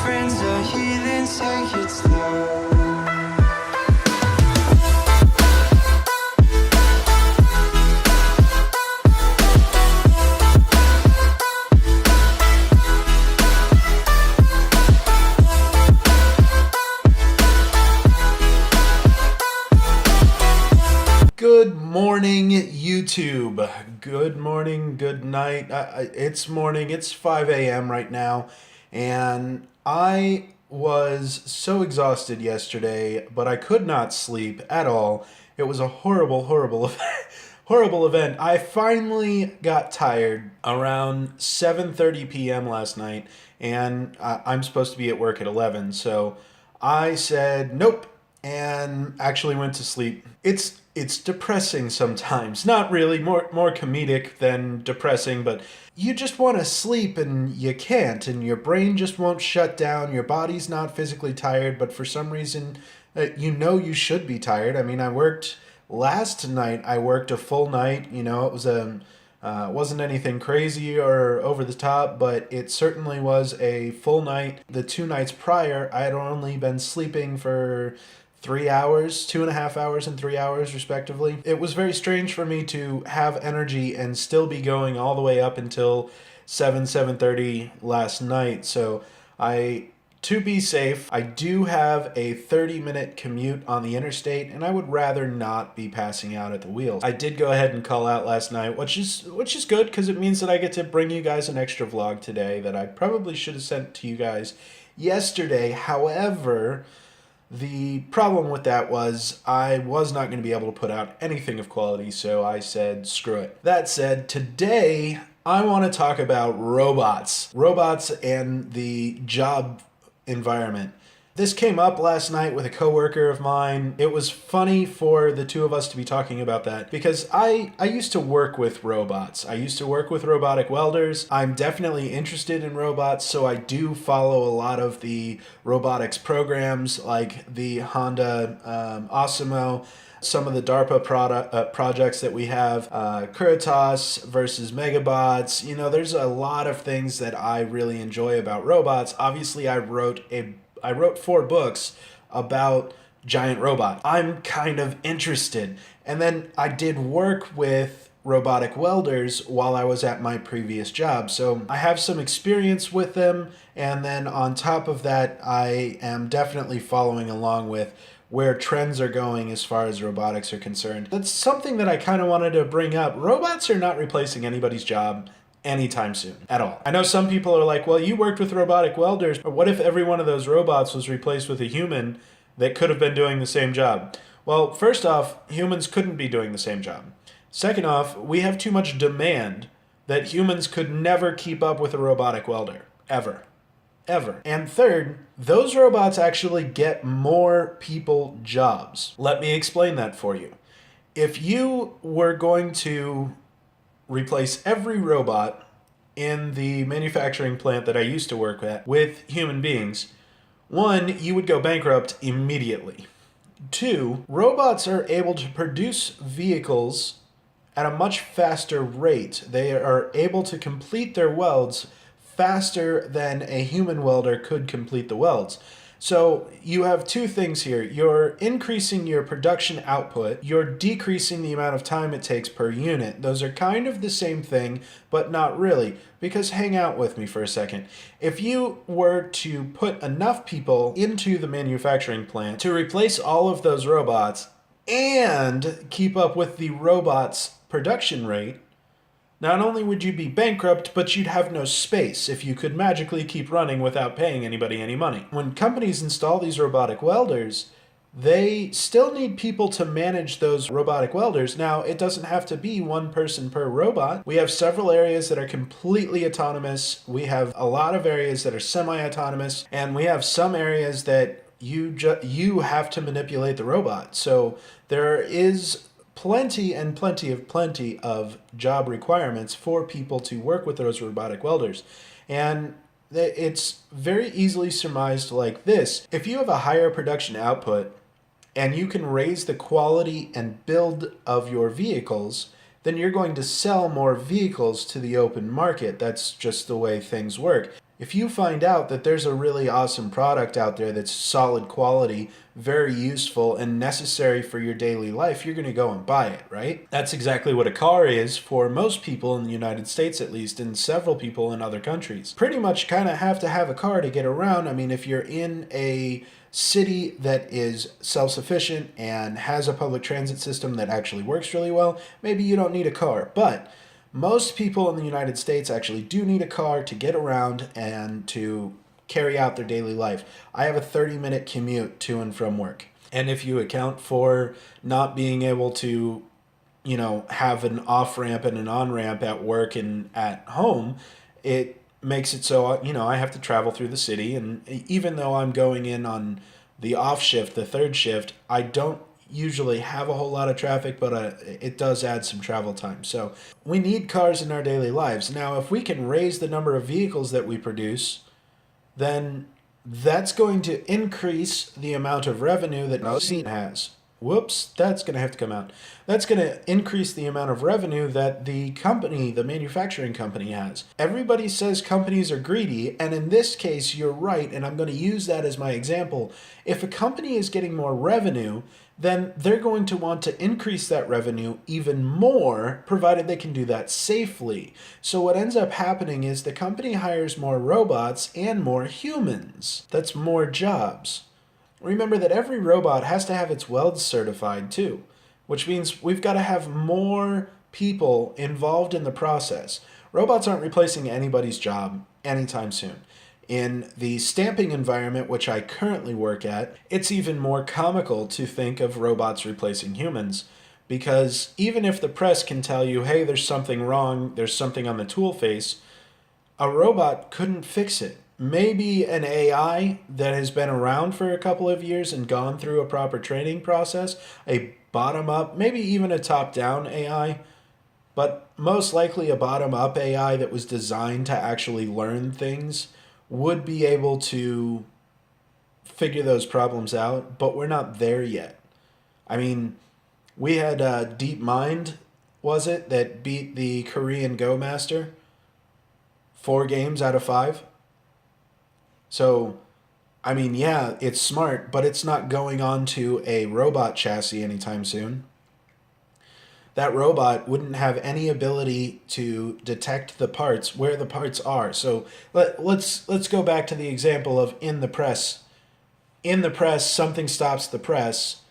friends are heathens, take it slow. Good morning, YouTube. Good morning, good night. It's morning, it's 5 a.m. right now, and I was so exhausted yesterday, but I could not sleep at all. It was a horrible, horrible, horrible event. I finally got tired around 7:30 p.m. last night, and I'm supposed to be at work at 11, so I said nope and actually went to sleep. It's depressing sometimes. Not really, more comedic than depressing, but you just want to sleep and you can't, and your brain just won't shut down. Your body's not physically tired, but for some reason you know you should be tired. I mean, I worked last night. I worked a full night. You know, it was wasn't anything crazy or over the top, but it certainly was a full night. The 2 nights prior, I had only been sleeping for 3 hours, 2.5 hours, and 3 hours, respectively. It was very strange for me to have energy and still be going all the way up until 7:30 last night. So to be safe, I do have a 30-minute commute on the interstate, and I would rather not be passing out at the wheels. I did go ahead and call out last night, which is good because it means that I get to bring you guys an extra vlog today that I probably should have sent to you guys yesterday. However, the problem with that was I was not going to be able to put out anything of quality, so I said screw it. That said, today I want to talk about robots and the job environment. This came up last night with a coworker of mine. It was funny for the two of us to be talking about that because I used to work with robots. I used to work with robotic welders. I'm definitely interested in robots, so I do follow a lot of the robotics programs like the Honda Osimo, some of the DARPA projects that we have, Curitas versus Megabots. You know, there's a lot of things that I really enjoy about robots. Obviously, I wrote 4 books about giant robots. I'm kind of interested. And then I did work with robotic welders while I was at my previous job. So I have some experience with them. And then on top of that, I am definitely following along with where trends are going as far as robotics are concerned. That's something that I kind of wanted to bring up. Robots are not replacing anybody's job anytime soon at all. I know some people are like, well, you worked with robotic welders, but what if every one of those robots was replaced with a human that could have been doing the same job? Well, first off, humans couldn't be doing the same job. Second off, we have too much demand that humans could never keep up with a robotic welder. Ever. And third, those robots actually get more people jobs. Let me explain that for you. If you were going to replace every robot in the manufacturing plant that I used to work at with human beings, 1, you would go bankrupt immediately. 2, robots are able to produce vehicles at a much faster rate. They are able to complete their welds faster than a human welder could complete the welds. So you have 2 things here. You're increasing your production output. You're decreasing the amount of time it takes per unit. Those are kind of the same thing, but not really. Because hang out with me for a second. If you were to put enough people into the manufacturing plant to replace all of those robots and keep up with the robots' production rate, not only would you be bankrupt, but you'd have no space if you could magically keep running without paying anybody any money. When companies install these robotic welders, they still need people to manage those robotic welders. Now, it doesn't have to be 1 person per robot. We have several areas that are completely autonomous. We have a lot of areas that are semi-autonomous, and we have some areas that you have to manipulate the robot. So there is plenty of job requirements for people to work with those robotic welders. And it's very easily surmised like this. If you have a higher production output and you can raise the quality and build of your vehicles, then you're going to sell more vehicles to the open market. That's just the way things work. If you find out that there's a really awesome product out there that's solid quality, very useful, and necessary for your daily life, you're going to go and buy it, right? That's exactly what a car is for most people in the United States, at least, and several people in other countries. Pretty much kind of have to have a car to get around. I mean, if you're in a city that is self-sufficient and has a public transit system that actually works really well, maybe you don't need a car. But most people in the United States actually do need a car to get around and to carry out their daily life. I have a 30-minute commute to and from work. And if you account for not being able to, have an off ramp and an on ramp at work and at home, it makes it so, I have to travel through the city. And even though I'm going in on the off shift, the third shift, I don't usually have a whole lot of traffic, but it does add some travel time. So we need cars in our daily lives. Now, if we can raise the number of vehicles that we produce, then that's going to increase the amount of revenue that Mosine has. Whoops, that's going to have to come out. That's going to increase the amount of revenue that the company, the manufacturing company, has. Everybody says companies are greedy, and in this case, you're right, and I'm going to use that as my example. If a company is getting more revenue, then they're going to want to increase that revenue even more, provided they can do that safely. So what ends up happening is the company hires more robots and more humans. That's more jobs. Remember that every robot has to have its weld certified too, which means we've got to have more people involved in the process. Robots aren't replacing anybody's job anytime soon. In the stamping environment, which I currently work at, it's even more comical to think of robots replacing humans, because even if the press can tell you, hey, there's something wrong, there's something on the tool face, a robot couldn't fix it. Maybe an AI that has been around for a couple of years and gone through a proper training process, a bottom-up, maybe even a top-down AI, but most likely a bottom-up AI that was designed to actually learn things would be able to figure those problems out, but we're not there yet. I mean, we had DeepMind, was it, that beat the Korean Go Master 4 games out of 5? So, I mean, yeah, it's smart, but it's not going on to a robot chassis anytime soon. That robot wouldn't have any ability to detect the parts, where the parts are. So let's go back to the example of in the press. In the press, something stops the press,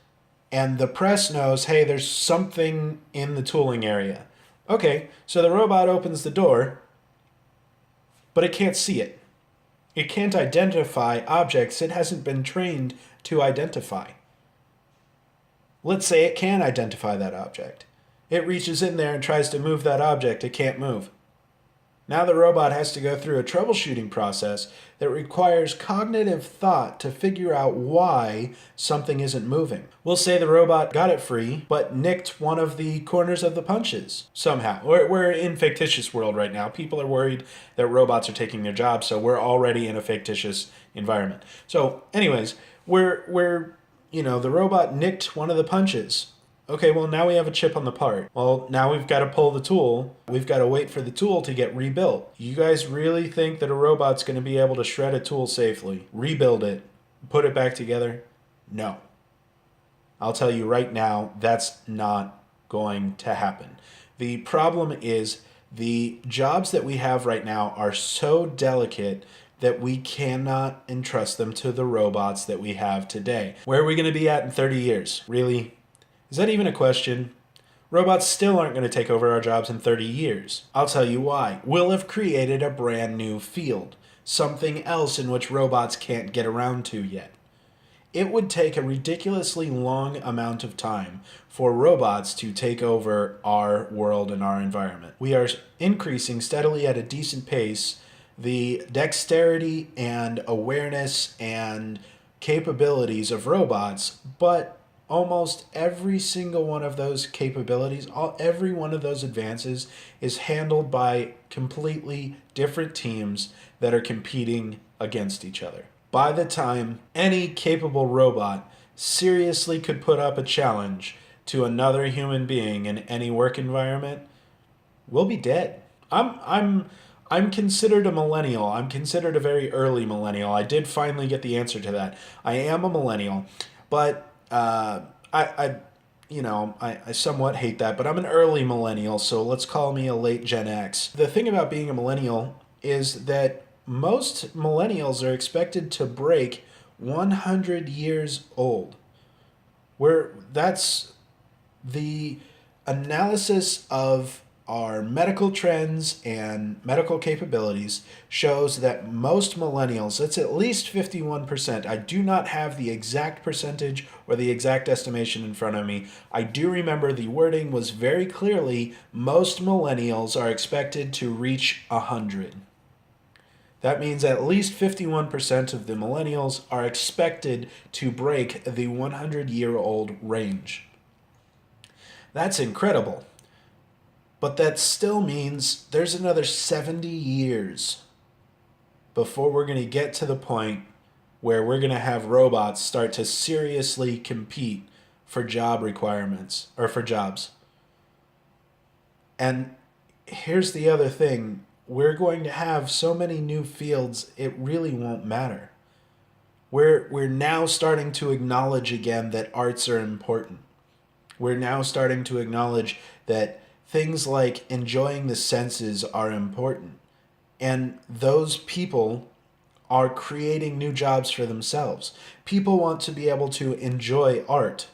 and the press knows, hey, there's something in the tooling area. Okay, so the robot opens the door, but it can't see it. It can't identify objects it hasn't been trained to identify. Let's say it can identify that object. It reaches in there and tries to move that object it can't move. Now the robot has to go through a troubleshooting process that requires cognitive thought to figure out why something isn't moving. We'll say the robot got it free, but nicked one of the corners of the punches somehow. We're in fictitious world right now. People are worried that robots are taking their jobs, so we're already in a fictitious environment. So anyways, the robot nicked one of the punches. Okay, well, now we have a chip on the part. Well, now we've got to pull the tool. We've got to wait for the tool to get rebuilt. You guys really think that a robot's going to be able to shred a tool safely, rebuild it, put it back together? No. I'll tell you right now, that's not going to happen. The problem is the jobs that we have right now are so delicate that we cannot entrust them to the robots that we have today. Where are we going to be at in 30 years? Really? Is that even a question? Robots still aren't going to take over our jobs in 30 years. I'll tell you why. We'll have created a brand new field, something else in which robots can't get around to yet. It would take a ridiculously long amount of time for robots to take over our world and our environment. We are increasing steadily at a decent pace the dexterity and awareness and capabilities of robots, but almost every single one of those capabilities, every one of those advances is handled by completely different teams that are competing against each other. By the time any capable robot seriously could put up a challenge to another human being in any work environment, we'll be dead. I'm considered a millennial. I'm considered a very early millennial. I did finally get the answer to that. I am a millennial, but I I somewhat hate that, but I'm an early millennial, so let's call me a late Gen X. The thing about being a millennial is that most millennials are expected to break 100 years old. Where that's the analysis of our medical trends and medical capabilities shows that most millennials, it's at least 51%. I do not have the exact percentage or the exact estimation in front of me. I do remember the wording was very clearly most millennials are expected to reach 100. That means at least 51% of the millennials are expected to break the 100-year-old range. That's incredible. But that still means there's another 70 years before we're going to get to the point where we're going to have robots start to seriously compete for job requirements or for jobs. And here's the other thing, we're going to have so many new fields, it really won't matter. We're now starting to acknowledge again that arts are important. We're now starting to acknowledge that things like enjoying the senses are important. And those people are creating new jobs for themselves. People want to be able to enjoy art,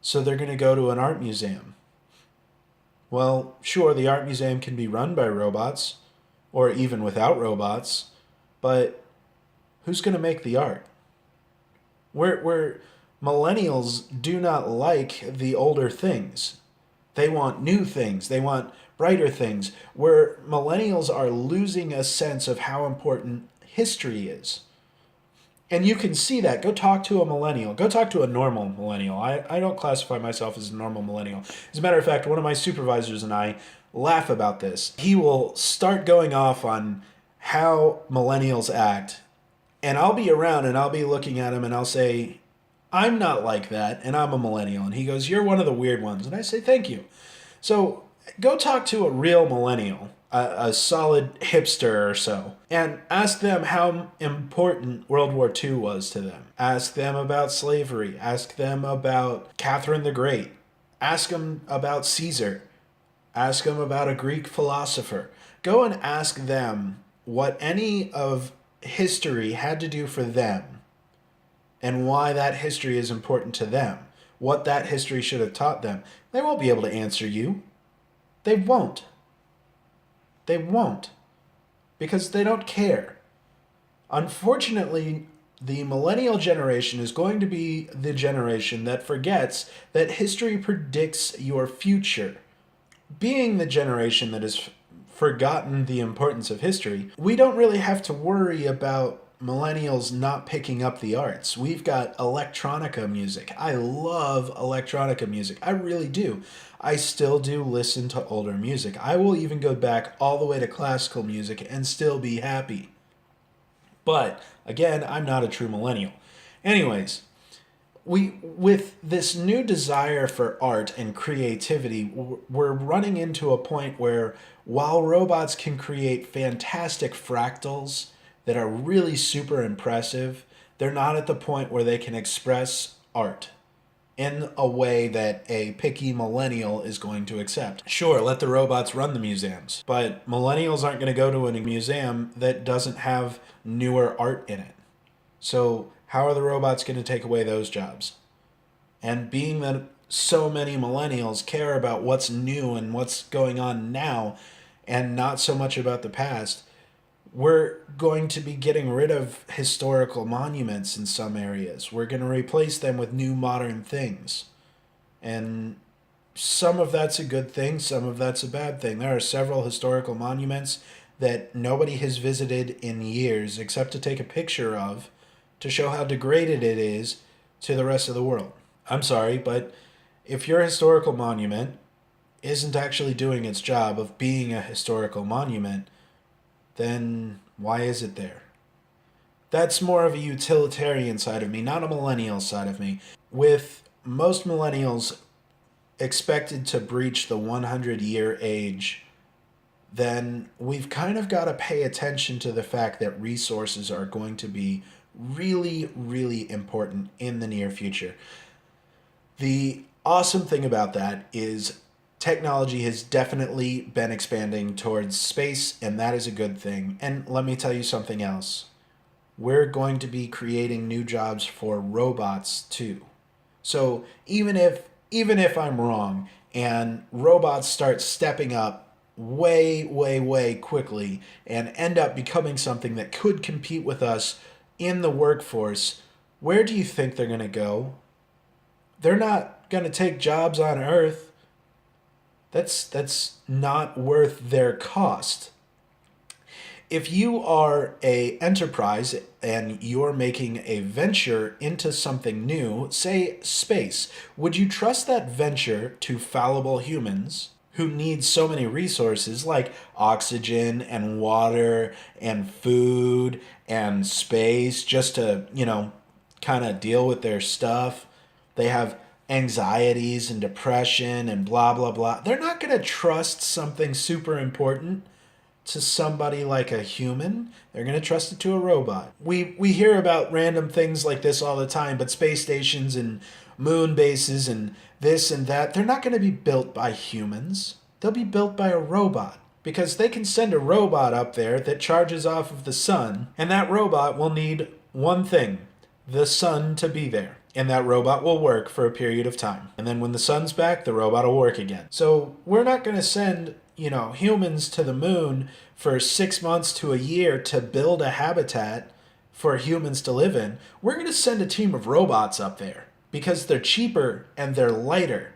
so they're going to go to an art museum. Well, sure, the art museum can be run by robots, or even without robots, but who's going to make the art? We're millennials do not like the older things. They want new things. They want brighter things. Where millennials are losing a sense of how important history is. And you can see that. Go talk to a millennial. Go talk to a normal millennial. I don't classify myself as a normal millennial. As a matter of fact, one of my supervisors and I laugh about this. He will start going off on how millennials act, and I'll be around and I'll be looking at him and I'll say, I'm not like that, and I'm a millennial. And he goes, you're one of the weird ones. And I say, thank you. So go talk to a real millennial, a solid hipster or so, and ask them how important World War II was to them. Ask them about slavery. Ask them about Catherine the Great. Ask them about Caesar. Ask them about a Greek philosopher. Go and ask them what any of history had to do for them and why that history is important to them, what that history should have taught them. They won't be able to answer you. They won't. They won't. Because they don't care. Unfortunately, the millennial generation is going to be the generation that forgets that history predicts your future. Being the generation that has forgotten the importance of history, we don't really have to worry about millennials not picking up the arts. We've got electronica music. I love electronica music. I really do. I still do listen to older music. I will even go back all the way to classical music and still be happy. But again, I'm not a true millennial. Anyways, with this new desire for art and creativity, we're running into a point where while robots can create fantastic fractals that are really super impressive, they're not at the point where they can express art in a way that a picky millennial is going to accept. Sure, let the robots run the museums, but millennials aren't going to go to a museum that doesn't have newer art in it. So how are the robots going to take away those jobs? And being that so many millennials care about what's new and what's going on now and not so much about the past, we're going to be getting rid of historical monuments in some areas. We're going to replace them with new modern things. And some of that's a good thing, some of that's a bad thing. There are several historical monuments that nobody has visited in years except to take a picture of to show how degraded it is to the rest of the world. I'm sorry, but if your historical monument isn't actually doing its job of being a historical monument, then why is it there? That's more of a utilitarian side of me, not a millennial side of me. With most millennials expected to breach the 100-year age then we've kind of got to pay attention to the fact that resources are going to be really, really important in the near future. The awesome thing about that is technology has definitely been expanding towards space, and that is a good thing. And let me tell you something else. We're going to be creating new jobs for robots too. So even if I'm wrong and robots start stepping up way, way, way quickly and end up becoming something that could compete with us in the workforce, where do you think they're going to go? They're not going to take jobs on Earth. That's not worth their cost. If you are a enterprise and you're making a venture into something new, say space, would you trust that venture to fallible humans who need so many resources like oxygen and water and food and space just to, kind of deal with their stuff? They have anxieties and depression and blah blah blah. They're not going to trust something super important to somebody like a human. They're going to trust it to a robot. We hear about random things like this all the time, but space stations and moon bases and this and that, they're not going to be built by humans. They'll be built by a robot because they can send a robot up there that charges off of the sun, and that robot will need one thing: the sun to be there. And that robot will work for a period of time. And then when the sun's back, the robot will work again. So we're not going to send, humans to the moon for 6 months to a year to build a habitat for humans to live in. We're going to send a team of robots up there because they're cheaper and they're lighter.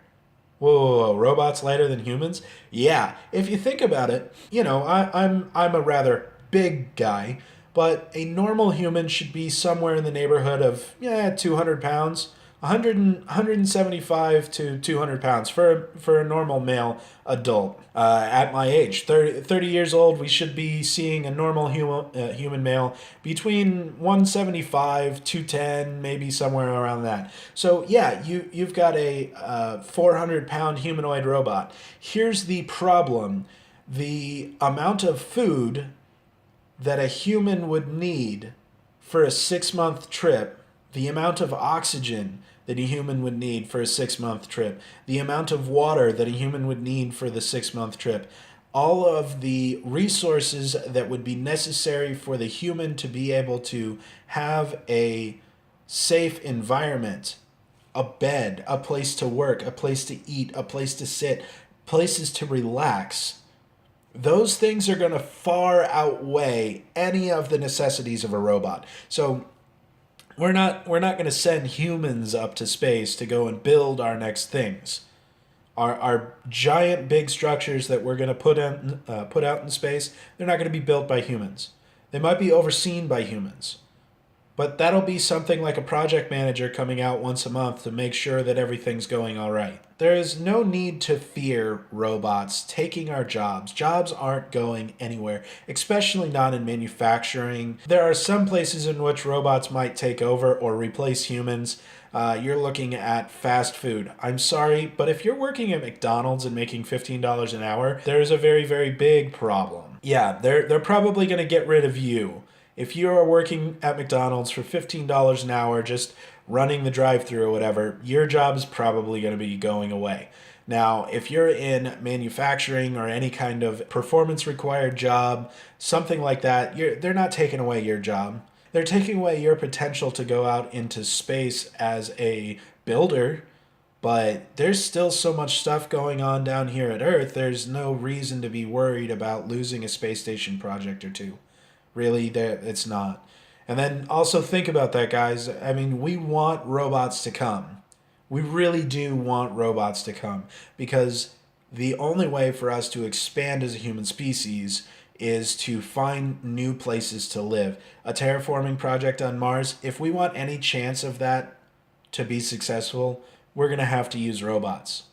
Whoa, robots lighter than humans? Yeah, if you think about it, I'm a rather big guy, but a normal human should be somewhere in the neighborhood of 200 pounds, 175 to 200 pounds for a normal male adult. At my age, 30 years old, we should be seeing a normal human male between 175, 210, maybe somewhere around that. So yeah, you've got a 400-pound humanoid robot. Here's the problem. The amount of food that a human would need for a 6-month trip, the amount of oxygen that a human would need for a 6-month trip, the amount of water that a human would need for the 6-month trip, all of the resources that would be necessary for the human to be able to have a safe environment, a bed, a place to work, a place to eat, a place to sit, places to relax. Those things are going to far outweigh any of the necessities of a robot. So we're not going to send humans up to space to go and build our next things. Our giant big structures that we're going to put out in space, they're not going to be built by humans. They might be overseen by humans. But that'll be something like a project manager coming out once a month to make sure that everything's going all right. There is no need to fear robots taking our jobs. Jobs aren't going anywhere, especially not in manufacturing. There are some places in which robots might take over or replace humans. You're looking at fast food. I'm sorry, but if you're working at McDonald's and making $15 an hour, there's a very, very big problem. Yeah, they're probably going to get rid of you. If you are working at McDonald's for $15 an hour, just running the drive-thru or whatever, your job is probably going to be going away. Now, if you're in manufacturing or any kind of performance-required job, something like that, they're not taking away your job. They're taking away your potential to go out into space as a builder, but there's still so much stuff going on down here at Earth, there's no reason to be worried about losing a space station project or two. Really, it's not. And then also think about that, guys. I mean, we want robots to come. We really do want robots to come because the only way for us to expand as a human species is to find new places to live. A terraforming project on Mars, if we want any chance of that to be successful, we're going to have to use robots.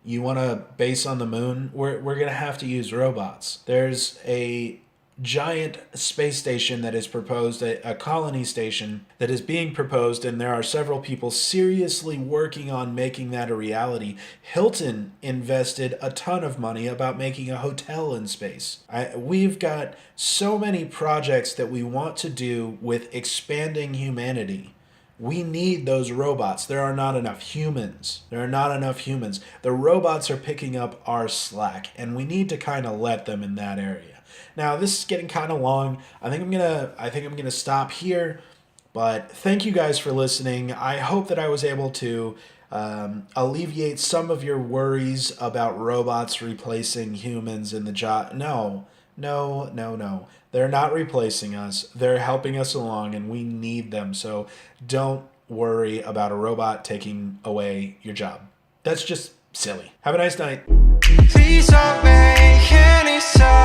You want a base on the moon? We're going to have to use robots. There's a giant space station that is proposed, a colony station that is being proposed, and there are several people seriously working on making that a reality. Hilton invested a ton of money about making a hotel in space. We've got so many projects that we want to do with expanding humanity. We need those robots. There are not enough humans. There are not enough humans. The robots are picking up our slack, and we need to kind of let them in that area. Now, this is getting kind of long. I think I'm gonna stop here. But thank you guys for listening. I hope that I was able to alleviate some of your worries about robots replacing humans in the job. No, no, no, no. They're not replacing us. They're helping us along, and we need them. So don't worry about a robot taking away your job. That's just silly. Have a nice night. Please don't make any sound.